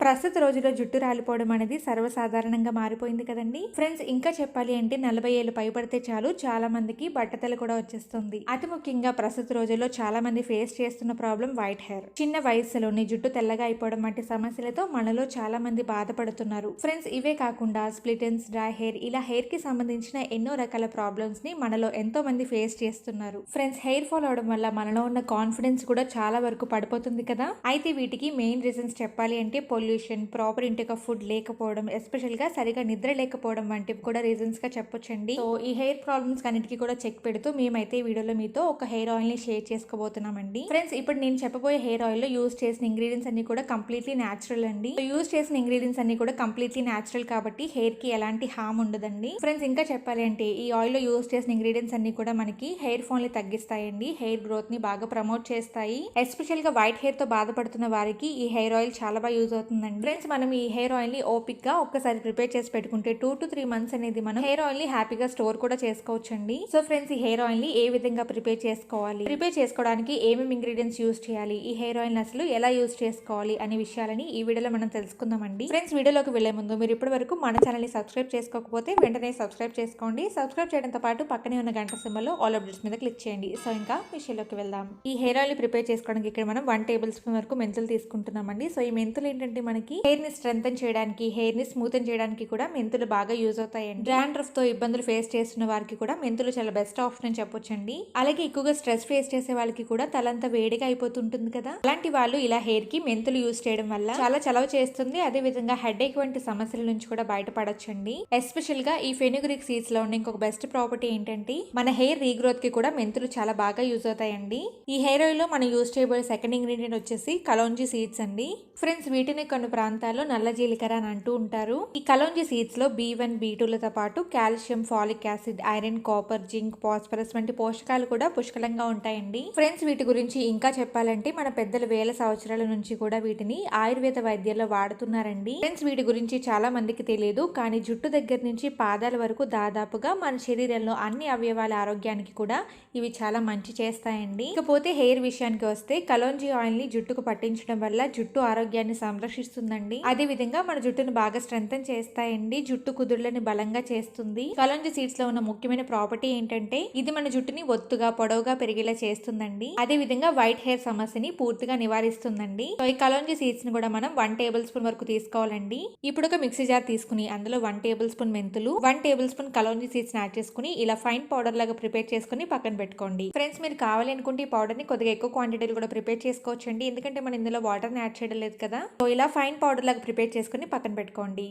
ప్రస్తుత రోజుల్లో జుట్టు రాలిపోవడం అనేది సర్వసాధారణంగా మారిపోయింది కదండి ఫ్రెండ్స్. ఇంకా చెప్పాలి అంటే 40 ఏళ్ళు పైబడితే చాలు చాలా మందికి బట్టతల కూడా వచ్చేస్తుంది. అతి ముఖ్యంగా ప్రస్తుత రోజుల్లో చాలా మంది ఫేస్ చేస్తున్న ప్రాబ్లం వైట్ హెయిర్. చిన్న వయసులోనే జుట్టు తెల్లగా అయిపోవడం వంటి సమస్యలతో మనలో చాలా మంది బాధపడుతున్నారు ఫ్రెండ్స్. ఇవే కాకుండా స్ప్లిట్ ఎండ్స్, డ్రై హెయిర్, ఇలా హెయిర్ కి సంబంధించిన ఎన్నో రకాల ప్రాబ్లమ్స్ ని మనలో ఎంతో మంది ఫేస్ చేస్తున్నారు ఫ్రెండ్స్. హెయిర్ ఫాల్ అవడం వల్ల మనలో ఉన్న కాన్ఫిడెన్స్ కూడా చాలా వరకు పడిపోతుంది కదా. అయితే వీటికి మెయిన్ రీజన్స్ చెప్పాలి అంటే pollution, proper intake of food లేకపోవడం, ఎస్పెషల్ గా సరిగా నిద్ర లేకపోవడం వంటివి కూడా రీజన్స్ గా చెప్పొచ్చండి. సో ఈ హెయిర్ ప్రాబ్లమ్స్ అన్నిటికీ కూడా చెక్ పెడుతూ మేమైతే ఈ వీడియోలో మీతో ఒక హెయిర్ ఆయిల్ ని షేర్ చేసుకోబోతున్నామండి ఫ్రెండ్స్. ఇప్పుడు నేను చెప్పబోయే హెయిర్ ఆయిల్ లో యూజ్ చేసిన ఇంగ్రీడియంట్స్ అన్ని కూడా కంప్లీట్లీ న్యాచురల్ అండి. యూజ్ చేసిన ఇంగ్రీడియంట్స్ అన్ని కూడా కంప్లీట్లీ న్యాచురల్ కాబట్టి హెయిర్ కి ఎలాంటి హామ్ ఉండదండి ఫ్రెండ్స్. ఇంకా చెప్పాలి అంటే ఈ ఆయిల్ లో యూజ్ చేసిన ఇంగ్రీడియంట్స్ అన్ని కూడా మనకి హెయిర్ ఫాల్ ని తగ్గిస్తాయండి, హెయిర్ గ్రోత్ ని బాగా ప్రమోట్ చేస్తాయి. ఎస్పెషల్ గా వైట్ హెయిర్ తో బాధపడుతున్న వారికి ఈ హెయిర్ ఆయిల్ చాలా బాగా యూజ్ అవుతుందండి ఫ్రెండ్స్. మనం ఈ హెయిర్ ఆయిల్ ని ఓపిక్ గా ఒక్కసారి ప్రిపేర్ చేసి పెట్టుకుంటే 2 to 3 months అనేది మనం హెయిర్ ఆయిల్ ని హ్యాపీగా స్టోర్ కూడా చేసుకోవచ్చండి. సో ఫ్రెండ్స్, ఈ హెయిర్ ఆయిల్ ని ఏ విధంగా ప్రిపేర్ చేసుకోవాలి, ప్రిపేర్ చేసుకోవడానికి ఏమేమి ఇంగ్రీడియంట్స్ యూజ్ చేయాలి, ఈ హెయిర్ ఆయిల్ అసలు ఎలా యూజ్ చేసుకోవాలి అనే విషయాలని ఈ వీడియోలో మనం తెలుసుకుందామండి ఫ్రెండ్స్. వీడియోలోకి వెళ్లే ముందు మీరు ఇప్పటి వరకు మన ఛానల్ ని సబ్స్క్రైబ్ చేసుకోకపోతే వెంటనే సబ్స్క్రైబ్ చేసుకోండి. సబ్స్క్రైబ్ చేయడంతో పాటు పక్కనే ఉన్న గంట సింబల్ లో ఆల్ అప్డేట్స్ మీద క్లిక్ చేయండి. సో ఇంకా విషయంలోకి వెళ్దాం. ఈ హెయిర్ ఆయిల్ ని ప్రిపేర్ చేసుకోవడానికి ఇక్కడ మనం 1 tablespoon వరకు మెంతులు తీసుకుంటున్నామండి. సో ఈ మెంతులు ఏంటంటే మనకి హెయిర్ ని స్ట్రెంథెన్ చేయడానికి, హెయిర్ ని స్మూతెన్ చేయడానికి కూడా మెంతులు బాగా యూజ్ అవుతాయండి. డాండ్రఫ్ తో ఇబ్బందులు ఫేస్ చేస్తున్న వారికి కూడా మెంతులు చాలా బెస్ట్ ఆప్షన్ అని చెప్పొచ్చండి. అలాగే ఎక్కువగా స్ట్రెస్ ఫేస్ చేసే వాళ్ళకి కూడా తలంతా వేడిగా అయిపోతుంటుంది కదా, అలాంటి వాళ్ళు ఇలా హెయిర్ కి మెంతులు యూజ్ చేయడం వల్ల చాలా చలవ చేస్తుంది. అదే విధంగా హెడ్ ఏక్ వంటి సమస్యల నుంచి కూడా బయటపడొచ్చండి. ఎస్పెషల్ గా ఈ ఫెనుగ్రీక్ సీడ్స్ లో ఉన్న ఇంకొక బెస్ట్ ప్రాపర్టీ ఏంటంటే మన హెయిర్ రీగ్రోత్ కి కూడా మెంతులు చాలా బాగా యూజ్ అవుతాయండి. ఈ హెయిర్ ఆయిల్ లో మనం యూజ్ చేయబోయే సెకండ్ ఇంగ్రీడియంట్ వచ్చేసి కలోంజీ సీడ్స్ అండి ఫ్రెండ్స్. వీటిని కొన్ని ప్రాంతాల్లో నల్ల జీలకర్ర అని అంటూ ఉంటారు. ఈ కలోంజీ సీడ్స్ లో B1, B2 లతో పాటు calcium, phallic acid, iron, copper, zinc, phosphorus వంటి పోషకాలు కూడా పుష్కలంగా ఉంటాయండి ఫ్రెండ్స్. వీటి గురించి ఇంకా చెప్పాలంటే మన పెద్దలు వేల సంవత్సరాల నుంచి కూడా వీటిని ఆయుర్వేద వైద్యంలో వాడుతున్నారండి ఫ్రెండ్స్. వీటి గురించి చాలా మందికి తెలియదు, కానీ జుట్టు దగ్గర నుంచి పాదాల వరకు దాదాపుగా మన శరీరంలో అన్ని అవయవాల ఆరోగ్యానికి కూడా ఇవి చాలా మంచి చేస్తాయండి. ఇకపోతే హెయిర్ విషయానికి వస్తే కలోంజీ ఆయిల్ ని జుట్టుకు పట్టించడం వల్ల జుట్టు ఆరోగ్యాన్ని సంరక్షిస్తుందండి. అదే విధంగా మన జుట్టును బాగా స్ట్రెంథెన్ చేస్తాయండి, జుట్టు కుదుర్లని బలంగా చేస్తుంది. కలోంజీ సీడ్స్ లో ఉన్న ముఖ్యమైన ప్రాపర్టీ ఏంటంటే ఇది మన జుట్టుని ఒత్తుగా పొడవుగా పెరిగేలా చేస్తుందండి. అదే విధంగా వైట్ హెయిర్ సమస్యని పూర్తిగా నివారిస్తుందండి. సో ఈ కలోంజీ సీడ్స్ ని కూడా మనం 1 tablespoon వరకు తీసుకోవాలండి. ఇప్పుడు ఒక మిక్సీ జార్ తీసుకుని అందులో 1 tablespoon మెంతులు, 1 tablespoon కలోంజీ సీడ్స్ యాడ్ చేసుకుని ఇలా ఫైన్ పౌడర్ లాగా ప్రిపేర్ చేసుకుని పక్కన పెట్టుకోండి ఫ్రెండ్స్. మీరు కావాలి అనుకుంటే ఈ పౌడర్ ని కొద్దిగా ఎక్కువ క్వాంటిటీలు కూడా ప్రిపేర్ చేసుకోవచ్చండి, ఎందుకంటే మనం ఇందులో వాటర్ ని యాడ్ చేయడం లేదు కదా. సో ఇలా ఫైన్ పౌడర్ లాగా ప్రిపేర్ చేసుకుని పక్కన పెట్టుకోండి.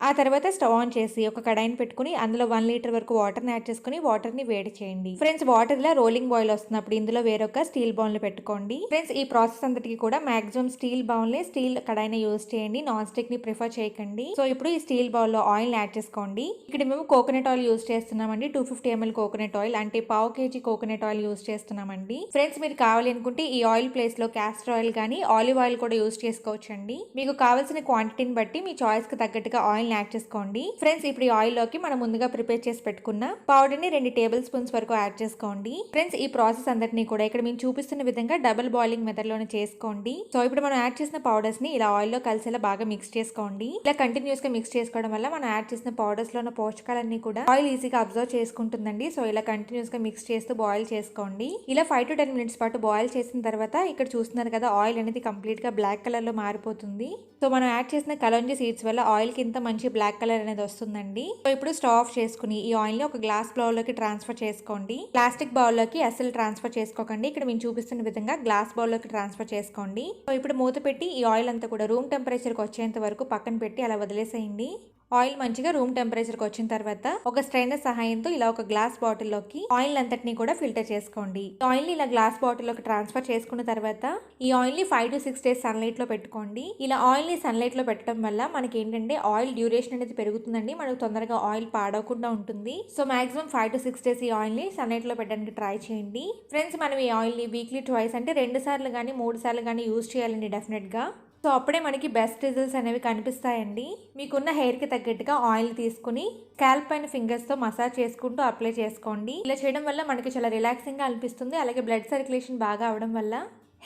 ఆ తర్వాత స్టవ్ ఆన్ చేసి ఒక కడాయిని పెట్టుకుని అందులో 1 లీటర్ వరకు వాటర్ ని యాడ్ చేసుకుని వాటర్ ని వేడి చేయండి ఫ్రెండ్స్. వాటర్ ఇలా రోలింగ్ బాయిల్ వస్తున్నప్పుడు ఇందులో వేరొక స్టీల్ బౌల్ ని పెట్టుకోండి ఫ్రెండ్స్. ఈ ప్రాసెస్ అంతటికి కూడా మాక్సిమం స్టీల్ బౌల్ ని, స్టీల్ కడాయిని యూజ్ చేయండి, నాన్ స్టిక్ ని ప్రిఫర్ చేయకండి. సో ఇప్పుడు ఈ స్టీల్ బౌల్ లో ఆయిల్ యాడ్ చేసుకోండి. ఇక్కడ మేము కోకోనట్ ఆయిల్ యూజ్ చేస్తున్నామండి. 250 ml కోకోనట్ ఆయిల్ అంటే 1/2 kg కోకోనట్ ఆయిల్ యూజ్ చేస్తున్నామండి ఫ్రెండ్స్. మీరు కావాలి అనుకుంటే ఈ ఆయిల్ ప్లేస్ లో కాస్టర్ ఆయిల్ గానీ ఆలివ్ ఆయిల్ కూడా యూజ్ చేసుకోవచ్చండి. మీకు కావాల్సిన క్వాంటిటీని బట్టి మీ చాయిస్ కి తగ్గట్టుగా ఆయిల్ యాడ్ చేసుకోండి ఫ్రెండ్స్. ఇప్పుడు ఈ ఆయిల్ లోకి మనం ముందుగా ప్రిపేర్ చేసి పెట్టుకున్న పౌడర్ ని 2 tablespoons వరకు యాడ్ చేసుకోండి ఫ్రెండ్స్. ఈ ప్రాసెస్ అందరినీ కూడా ఇక్కడ మేము చూపిస్తున్న విధంగా డబుల్ బాయిలింగ్ మెథడ్ లోనే చేసుకోండి. సో ఇప్పుడు మనం యాడ్ చేసిన పౌడర్స్ ని ఇలా ఆయిల్ లో కలిసేలా బాగా మిక్స్ చేసుకోండి. ఇలా కంటిన్యూస్ గా మిక్స్ చేసుకోవడం వల్ల మనం యాడ్ చేసిన పౌడర్స్ లో ఉన్న పోషకాలన్నీ కూడా ఆయిల్ ఈజీగా అబ్జర్వ్ చేసుకుంటుందండి. సో ఇలా కంటిన్యూస్ గా మిక్స్ చేస్తూ బాయిల్ చేసుకోండి. ఇలా 5 to 10 minutes పాటు బాయిల్ చేసిన తర్వాత ఇక్కడ చూస్తున్నారు కదా, ఆయిల్ అనేది కంప్లీట్ గా బ్లాక్ కలర్ లో మారిపోతుంది. సో మనం యాడ్ చేసిన కలోంజీ సీడ్స్ వల్ల ఆయిల్ కి ఇంత మంచి బ్లాక్ కలర్ అనేది వస్తుందండి. సో ఇప్పుడు స్టవ్ ఆఫ్ చేసుకుని ఈ ఆయిల్ ని ఒక గ్లాస్ బౌల్ లోకి ట్రాన్స్ఫర్ చేసుకోండి. ప్లాస్టిక్ బౌల్ లోకి అసలు ట్రాన్స్ఫర్ చేసుకోకండి. ఇక్కడ మేము చూపిస్తున్న విధంగా గ్లాస్ బౌల్ లోకి ట్రాన్స్ఫర్ చేసుకోండి. సో ఇప్పుడు మూత పెట్టి ఈ ఆయిల్ అంతా కూడా రూమ్ టెంపరేచర్ కి వచ్చేంత వరకు పక్కన పెట్టి అలా వదిలేసేయండి. ఆయిల్ మంచిగా రూమ్ టెంపరేచర్ కి వచ్చిన తర్వాత ఒక స్ట్రైనర్ సహాయంతో ఇలా ఒక గ్లాస్ బాటిల్ లోకి ఆయిల్ అంతటిని కూడా ఫిల్టర్ చేసుకోండి. ఆయిల్ ని ఇలా గ్లాస్ బాటిల్ లోకి ట్రాన్స్ఫర్ చేసుకున్న తర్వాత ఈ ఆయిల్ ని 5 to 6 days సన్లైట్ లో పెట్టుకోండి. ఇలా ఆయిల్ ని సన్లైట్ లో పెట్టడం వల్ల మనకి ఏంటంటే ఆయిల్ డ్యూరేషన్ అనేది పెరుగుతుందండి, మనకు తొందరగా ఆయిల్ పాడవకుండా ఉంటుంది. సో మాక్సిమం 5 to 6 days ఈ ఆయిల్ ని సన్లైట్ లో పెట్టడానికి ట్రై చేయండి ఫ్రెండ్స్. మనం ఈ ఆయిల్ ని వీక్లీ ట్వైస్ అంటే 2 సార్లు కానీ 3 సార్లు కానీ యూజ్ చేయాలండి డెఫినెట్ గా. సో అప్పుడే మనకి బెస్ట్ రిజల్ట్స్ అనేవి కనిపిస్తాయండి. మీకున్న హెయిర్ కి తగ్గట్టుగా ఆయిల్ తీసుకుని స్కాల్ప్ పైన ఫింగర్స్ తో మసాజ్ చేసుకుంటూ అప్లై చేసుకోండి. ఇలా చేయడం వల్ల మనకి చాలా రిలాక్సింగ్ గా అనిపిస్తుంది. అలాగే బ్లడ్ సర్క్యులేషన్ బాగా అవడం వల్ల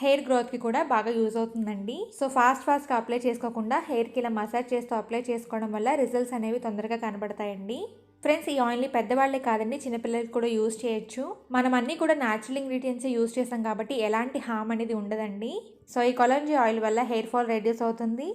హెయిర్ గ్రోత్కి కూడా బాగా యూజ్ అవుతుందండి. సో ఫాస్ట్గా అప్లై చేసుకోకుండా హెయిర్కి ఇలా మసాజ్ చేస్తూ అప్లై చేసుకోవడం వల్ల రిజల్ట్స్ అనేవి తొందరగా కనబడతాయండి. ఫ్రెండ్స్, ఈ ఆయిల్ని పెద్దవాళ్ళే కాదండి, చిన్నపిల్లలకి కూడా యూజ్ చేయొచ్చు. మనం అన్నీ కూడా న్యాచురల్ ఇంగ్రీడియంట్స్ యూజ్ చేస్తాం కాబట్టి ఎలాంటి హామ్ అనేది ఉండదండి. సో ఈ కలోంజీ ఆయిల్ వల్ల హెయిర్ ఫాల్ రెడ్యూస్ అవుతుంది.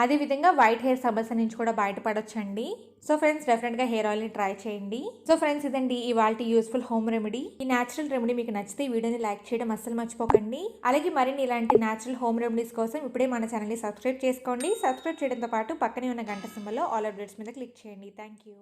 అదేవిధంగా వైట్ హెయిర్ సమస్య నుంచి కూడా బయటపడొచ్చండి. సో ఫ్రెండ్స్, డెఫినెట్గా హెయిర్ ఆయిల్ని ట్రై చేయండి. సో ఫ్రెండ్స్, ఇదండి ఇవాల్టి యూస్ఫుల్ హోమ్ రెమెడీ. ఈ న్యాచురల్ రెమెడీ మీకు నచ్చితే ఈ వీడియోని లైక్ చేయడం అస్సలు మర్చిపోకండి. అలాగే మరిన్ని ఇలాంటి న్యాచురల్ హోమ్ రెమెడీస్ కోసం ఇప్పుడే మన ఛానల్ని సబ్స్క్రైబ్ చేసుకోండి. సబ్స్క్రైబ్ చేయడంతో పాటు పక్కనే ఉన్న గంట సింబల్లో ఆల్ అప్డేట్స్ మీద క్లిక్ చేయండి. Thank you.